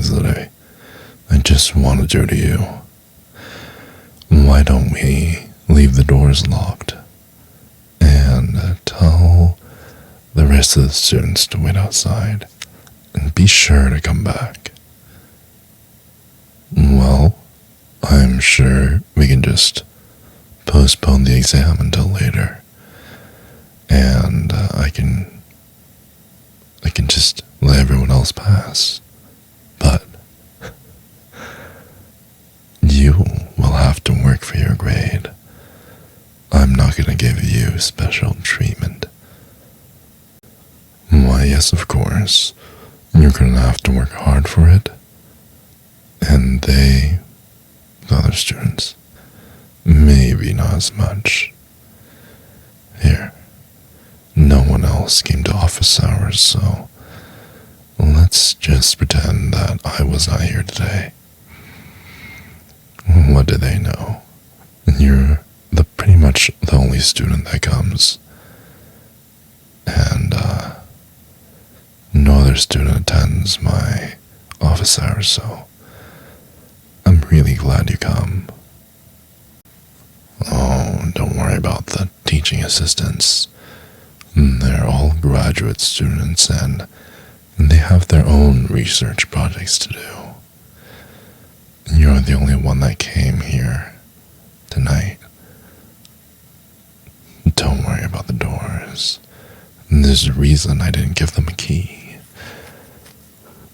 things that I just want to do to you. Why don't we leave the doors locked and tell the rest of the students to wait outside and be sure to come back? Well, I'm sure we can just postpone the exam until later, and I can just let everyone else pass. But you will have to work for your grade. I'm not going to give you special treatment. Why, yes, of course. You're going to have to work hard for it. And the other students, maybe not as much. Here, no one else came to office hours, so let's just pretend that I was not here today. What do they know? You're pretty much the only student that comes. And no other student attends my office hours, so I'm really glad you come. Oh, don't worry about the teaching assistants. They're all graduate students and they have their own research projects to do. You're the only one that came here tonight. Don't worry about the doors. There's a reason I didn't give them a key.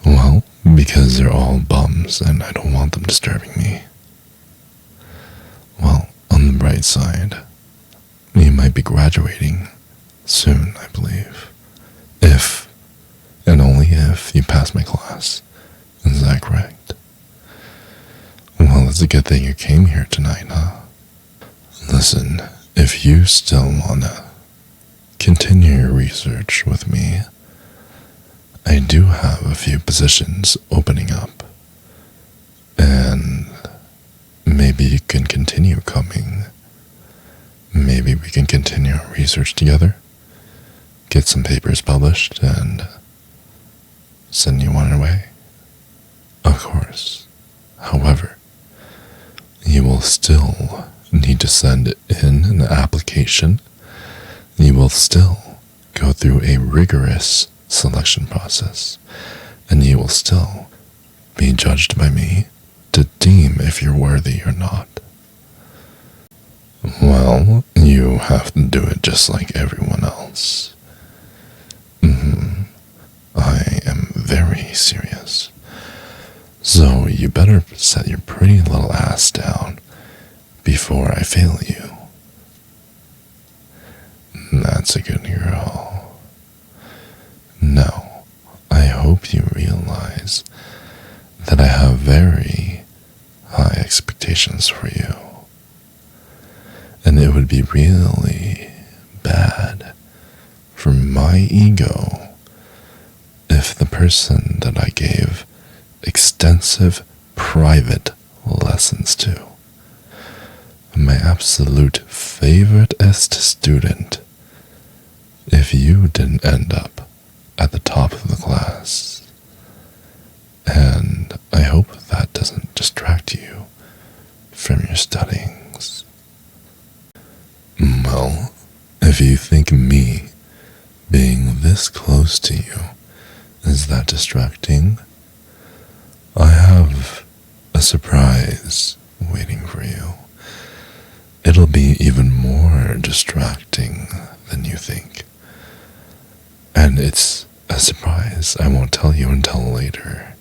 Well, because they're all bums and I don't want them disturbing me. Well, on the bright side, you might be graduating soon, I believe. If, and only if, you pass my class. Is that correct? Well, it's a good thing you came here tonight, huh? Listen, if you still wanna continue your research with me, I do have a few positions opening up. And maybe you can continue coming. Maybe we can continue our research together, get some papers published, and send you on your way. Of course. However, you will still need to send in an application. You will still go through a rigorous selection process, and you will still be judged by me to deem if you're worthy or not. Well, you have to do it just like everyone else. I am very serious. So you better set your pretty little ass down before I fail you. That's a good girl. Now, I hope you realize that I have very high expectations for you. And it would be really bad for my ego if the person that I gave extensive private lessons to, my absolute favoriteest student, if you didn't end up at the top of the class. And I hope that doesn't distract you from your studyings. Well, if you think me being this close to you is that distracting, I have a surprise waiting for you. It'll be even more distracting than you think. And it's a surprise I won't tell you until later,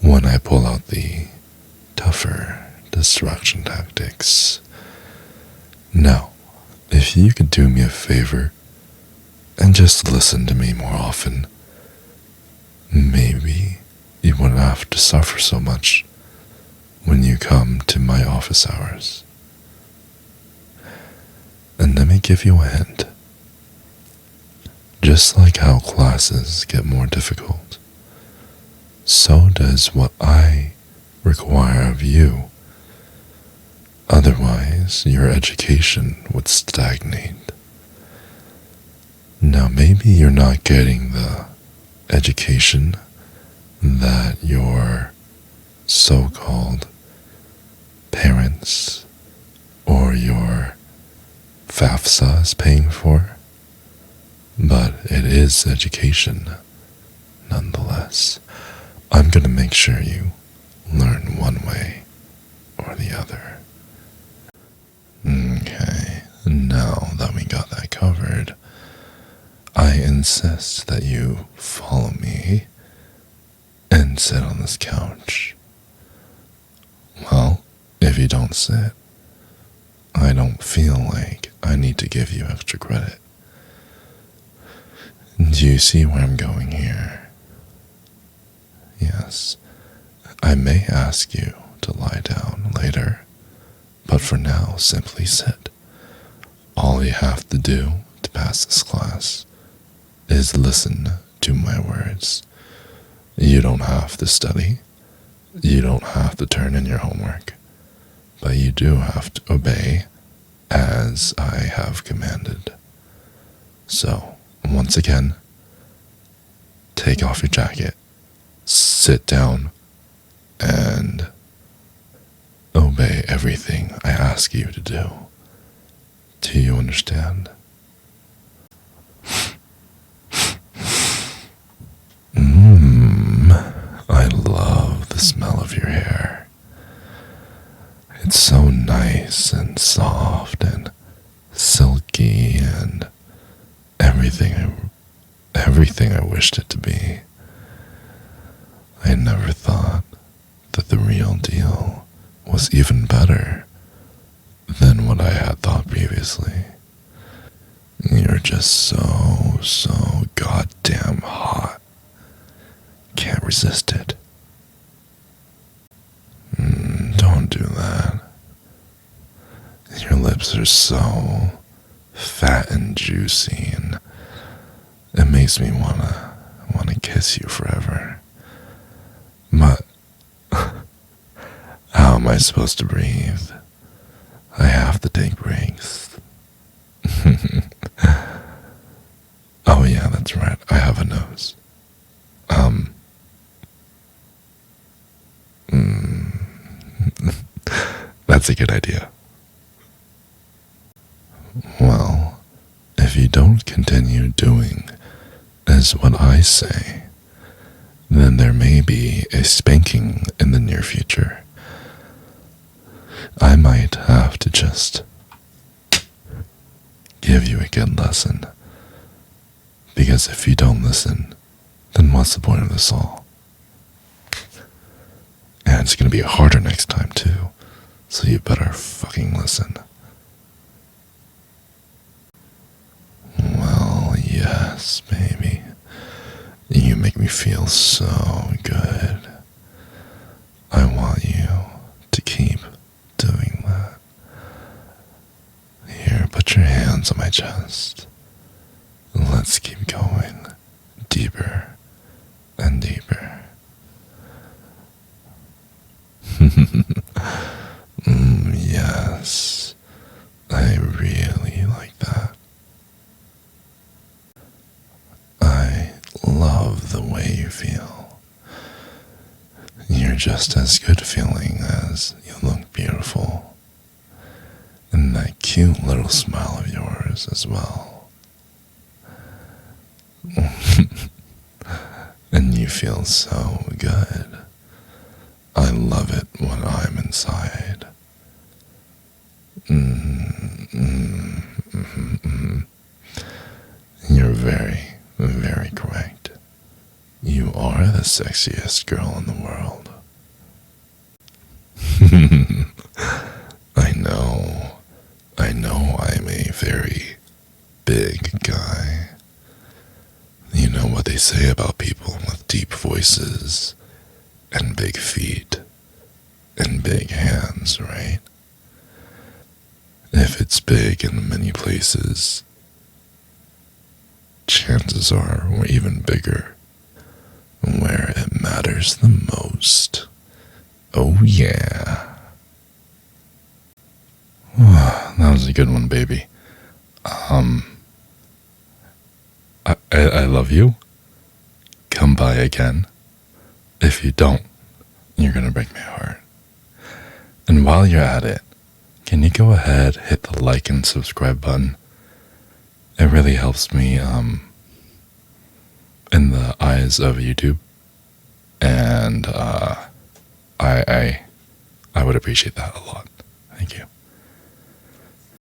when I pull out the tougher distraction tactics. Now, if you could do me a favor and just listen to me more often, maybe you wouldn't have to suffer so much when you come to my office hours. And let me give you a hint. Just like how classes get more difficult, so does what I require of you. Otherwise, your education would stagnate. Now, maybe you're not getting the education that your so-called parents or your FAFSA is paying for, but it is education nonetheless. I'm going to make sure you learn one way or the other. Okay, now that we got that covered, I insist that you follow me and sit on this couch. Well, if you don't sit, I don't feel like I need to give you extra credit. Do you see where I'm going here? Yes, I may ask you to lie down later, but for now, simply sit. All you have to do to pass this class is listen to my words. You don't have to study. You don't have to turn in your homework, but you do have to obey as I have commanded. So, once again, take off your jacket, sit down, and obey everything I ask you to do. Do you understand? I love the smell of your hair. It's so nice and soft and silky and everything I wished it to be. I never thought that the real deal was even better than what I had thought previously. You're just so goddamn hot. Can't resist it. Don't do that. Your lips are so fat and juicy, and it makes me wanna kiss you forever. But how am I supposed to breathe? I have to take breaks. Oh yeah, that's right. I have a nose. That's a good idea. Well, if you don't continue doing as what I say, then there may be a spanking in the near future. I might have to just give you a good lesson. Because if you don't listen, then what's the point of this all? And it's gonna be harder next time too, so you better fucking listen. Well, yes, baby. You make me feel so good. I want you to keep doing that. Here, put your hands on my chest. Let's keep going deeper and deeper. Yes, I really like that. I love the way you feel. You're just as good feeling as you look beautiful. And that cute little smile of yours as well. And you feel so good. I love it when I'm inside. You're very, very correct. You are the sexiest girl in the world. I know I'm a very big guy. You know what they say about people with deep voices and big feet and big hands, right? If it's big in many places, chances are we're even bigger where it matters the most. Oh yeah. That was a good one, baby. I love you. Come by again. If you don't, you're gonna break my heart. And while you're at it, can you go ahead, hit the like and subscribe button? It really helps me in the eyes of YouTube, and I would appreciate that a lot. Thank you.